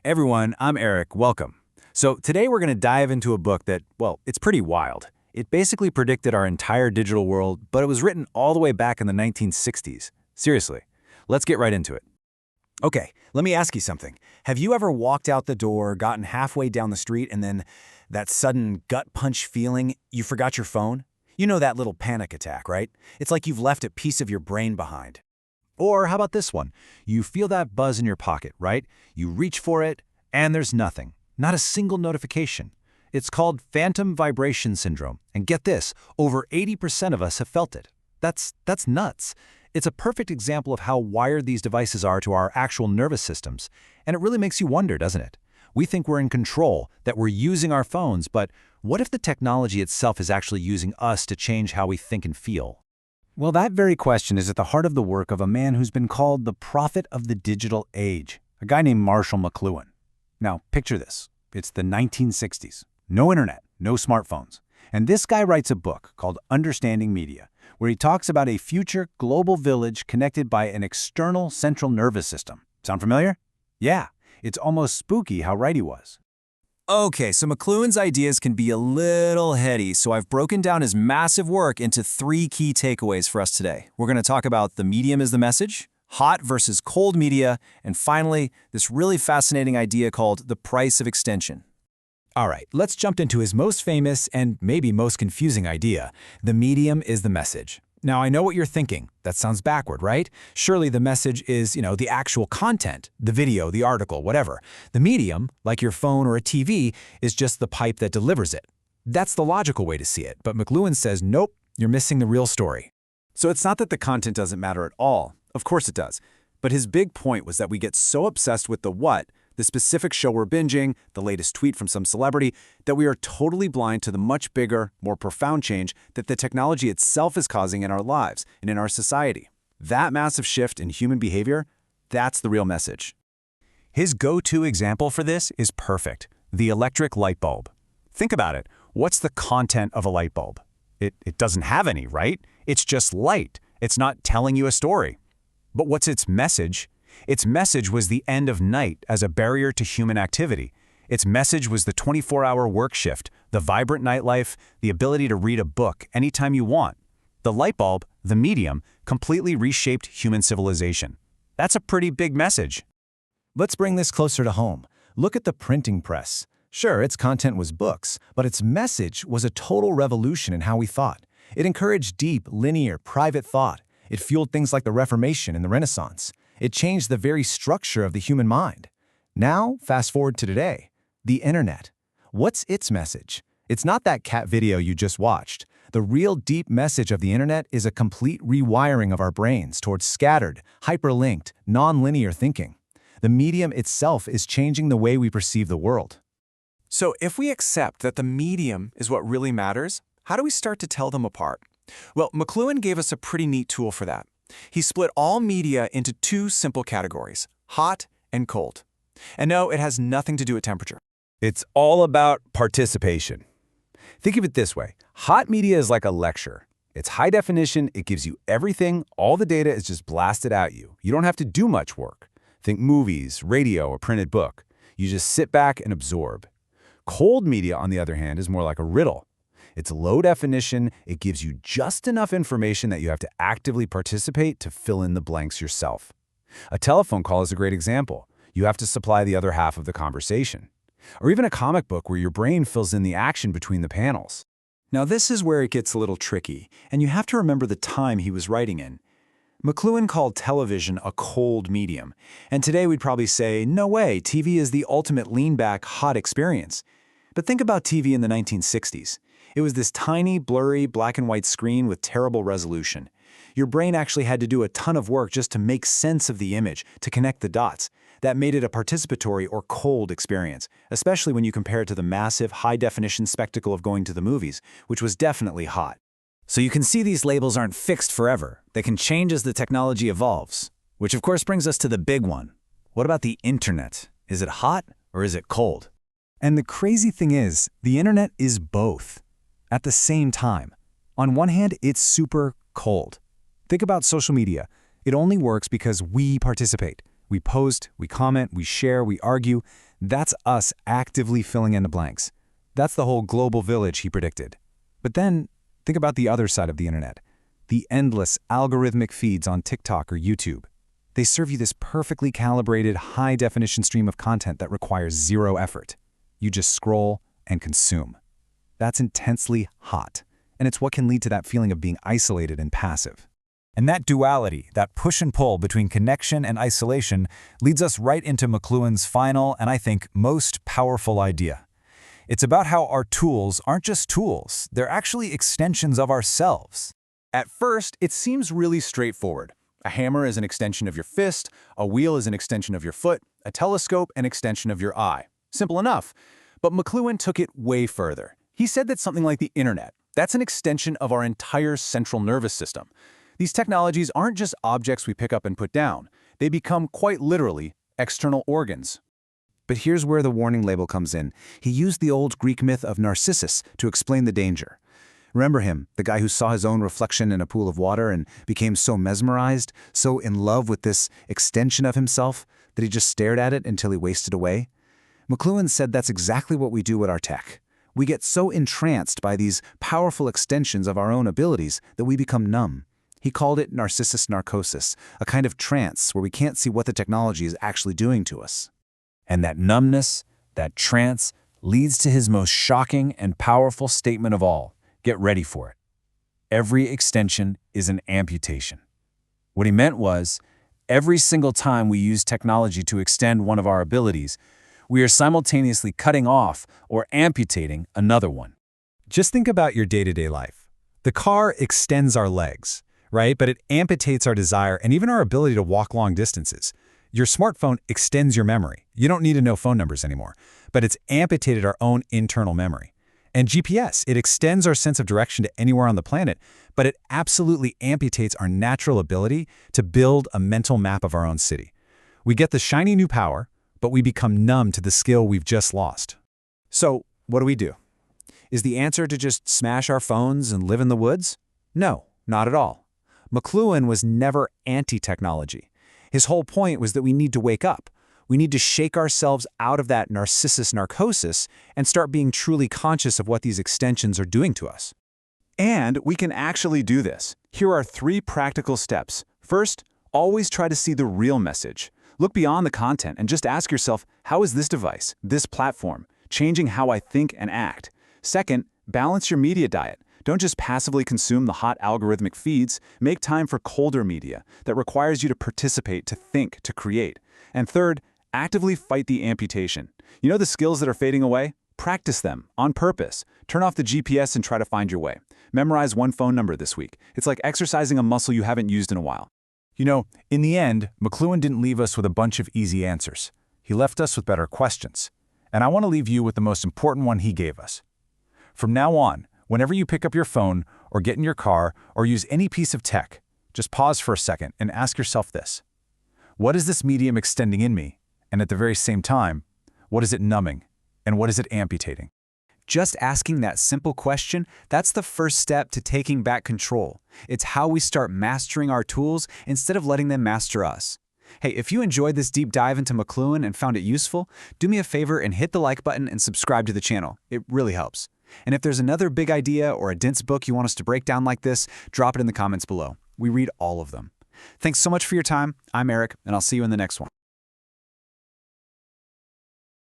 Hey everyone, I'm Eric. Welcome. So today we're going to dive into a book that, well, it's pretty wild. It basically predicted our entire digital world, but it was written all the way back in the 1960s. Seriously, let's get right into it. Okay, let me ask you something. Have you ever walked out the door, gotten halfway down the street, and then that sudden gut punch feeling you forgot your phone? You know that little panic attack, right? It's like you've left a piece of your brain behind. Or how about this one? You feel that buzz in your pocket, right? You reach for it, and there's nothing. Not a single notification. It's called phantom vibration syndrome. And get this, over 80% of us have felt it. That's nuts. It's a perfect example of how wired these devices are to our actual nervous systems. And it really makes you wonder, doesn't it? We think we're in control, that we're using our phones, but what if the technology itself is actually using us to change how we think and feel? Well, that very question is at the heart of the work of a man who's been called the prophet of the digital age, a guy named Marshall McLuhan. Now, picture this. It's the 1960s. No internet, no smartphones. And this guy writes a book called Understanding Media, where he talks about a future global village connected by an external central nervous system. Sound familiar? Yeah, it's almost spooky how right he was. Okay, so McLuhan's ideas can be a little heady, so I've broken down his massive work into 3 key takeaways for us today. We're going to talk about the medium as the message, hot versus cold media, and finally, this really fascinating idea called the price of extension. All right, let's jump into his most famous and maybe most confusing idea. The medium is the message. Now, I know what you're thinking. That sounds backward, right? Surely the message is, the actual content, the video, the article, whatever. The medium, like your phone or a TV, is just the pipe that delivers it. That's the logical way to see it, but McLuhan says, nope, you're missing the real story. So it's not that the content doesn't matter at all. Of course it does. But his big point was that we get so obsessed with the what, the specific show we're binging, the latest tweet from some celebrity, that we are totally blind to the much bigger, more profound change that the technology itself is causing in our lives and in our society. That massive shift in human behavior, that's the real message. His go-to example for this is perfect, the electric light bulb. Think about it. What's the content of a light bulb? It doesn't have any, right? It's just light. It's not telling you a story. But what's its message? Its message was the end of night as a barrier to human activity. Its message was the 24-hour work shift, the vibrant nightlife, the ability to read a book anytime you want. The light bulb, the medium, completely reshaped human civilization. That's a pretty big message. Let's bring this closer to home. Look at the printing press. Sure, its content was books, but its message was a total revolution in how we thought. It encouraged deep, linear, private thought. It fueled things like the Reformation and the Renaissance. It changed the very structure of the human mind. Now, fast forward to today, the internet. What's its message? It's not that cat video you just watched. The real deep message of the internet is a complete rewiring of our brains towards scattered, hyperlinked, non-linear thinking. The medium itself is changing the way we perceive the world. So if we accept that the medium is what really matters, how do we start to tell them apart? Well, McLuhan gave us a pretty neat tool for that. He split all media into 2 simple categories, hot and cold. And no, it has nothing to do with temperature. It's all about participation. Think of it this way. Hot media is like a lecture. It's high definition, it gives you everything, all the data is just blasted at you. You don't have to do much work. Think movies, radio, or printed book. You just sit back and absorb. Cold media, on the other hand, is more like a riddle. It's low definition, it gives you just enough information that you have to actively participate to fill in the blanks yourself. A telephone call is a great example. You have to supply the other half of the conversation. Or even a comic book where your brain fills in the action between the panels. Now this is where it gets a little tricky, and you have to remember the time he was writing in. McLuhan called television a cold medium, and today we'd probably say, no way, TV is the ultimate lean-back, hot experience. But think about TV in the 1960s. It was this tiny, blurry, black and white screen with terrible resolution. Your brain actually had to do a ton of work just to make sense of the image, to connect the dots. That made it a participatory or cold experience, especially when you compare it to the massive, high-definition spectacle of going to the movies, which was definitely hot. So you can see these labels aren't fixed forever. They can change as the technology evolves. Which of course brings us to the big one. What about the internet? Is it hot or is it cold? And the crazy thing is, the internet is both. At the same time. On one hand, it's super cold. Think about social media. It only works because we participate. We post, we comment, we share, we argue. That's us actively filling in the blanks. That's the whole global village he predicted. But then, think about the other side of the internet. The endless algorithmic feeds on TikTok or YouTube. They serve you this perfectly calibrated, high-definition stream of content that requires zero effort. You just scroll and consume. That's intensely hot, and it's what can lead to that feeling of being isolated and passive. And that duality, that push and pull between connection and isolation, leads us right into McLuhan's final and I think most powerful idea. It's about how our tools aren't just tools, they're actually extensions of ourselves. At first, it seems really straightforward. A hammer is an extension of your fist, a wheel is an extension of your foot, a telescope an extension of your eye. Simple enough. But McLuhan took it way further. He said that something like the internet, that's an extension of our entire central nervous system. These technologies aren't just objects we pick up and put down. They become, quite literally, external organs. But here's where the warning label comes in. He used the old Greek myth of Narcissus to explain the danger. Remember him, the guy who saw his own reflection in a pool of water and became so mesmerized, so in love with this extension of himself, that he just stared at it until he wasted away? McLuhan said that's exactly what we do with our tech. We get so entranced by these powerful extensions of our own abilities that we become numb. He called it narcissus narcosis, a kind of trance where we can't see what the technology is actually doing to us. And that numbness, that trance, leads to his most shocking and powerful statement of all. Get ready for it. Every extension is an amputation. What he meant was, every single time we use technology to extend one of our abilities, we are simultaneously cutting off or amputating another one. Just think about your day-to-day life. The car extends our legs, right? But it amputates our desire and even our ability to walk long distances. Your smartphone extends your memory. You don't need to know phone numbers anymore, but it's amputated our own internal memory. And GPS, it extends our sense of direction to anywhere on the planet, but it absolutely amputates our natural ability to build a mental map of our own city. We get the shiny new power, but we become numb to the skill we've just lost. So, what do? Is the answer to just smash our phones and live in the woods? No, not at all. McLuhan was never anti-technology. His whole point was that we need to wake up. We need to shake ourselves out of that narcissus narcosis and start being truly conscious of what these extensions are doing to us. And we can actually do this. Here are 3 practical steps. First, always try to see the real message. Look beyond the content and just ask yourself, how is this device, this platform, changing how I think and act? Second, balance your media diet. Don't just passively consume the hot algorithmic feeds. Make time for colder media that requires you to participate, to think, to create. And third, actively fight the amputation. You know the skills that are fading away? Practice them on purpose. Turn off the GPS and try to find your way. Memorize one phone number this week. It's like exercising a muscle you haven't used in a while. You know, in the end, McLuhan didn't leave us with a bunch of easy answers. He left us with better questions. And I want to leave you with the most important one he gave us. From now on, whenever you pick up your phone or get in your car or use any piece of tech, just pause for a second and ask yourself this. What is this medium extending in me? And at the very same time, what is it numbing? And what is it amputating? Just asking that simple question, that's the first step to taking back control. It's how we start mastering our tools instead of letting them master us. Hey, if you enjoyed this deep dive into McLuhan and found it useful, do me a favor and hit the like button and subscribe to the channel. It really helps. And if there's another big idea or a dense book you want us to break down like this, drop it in the comments below. We read all of them. Thanks so much for your time. I'm Eric, and I'll see you in the next one.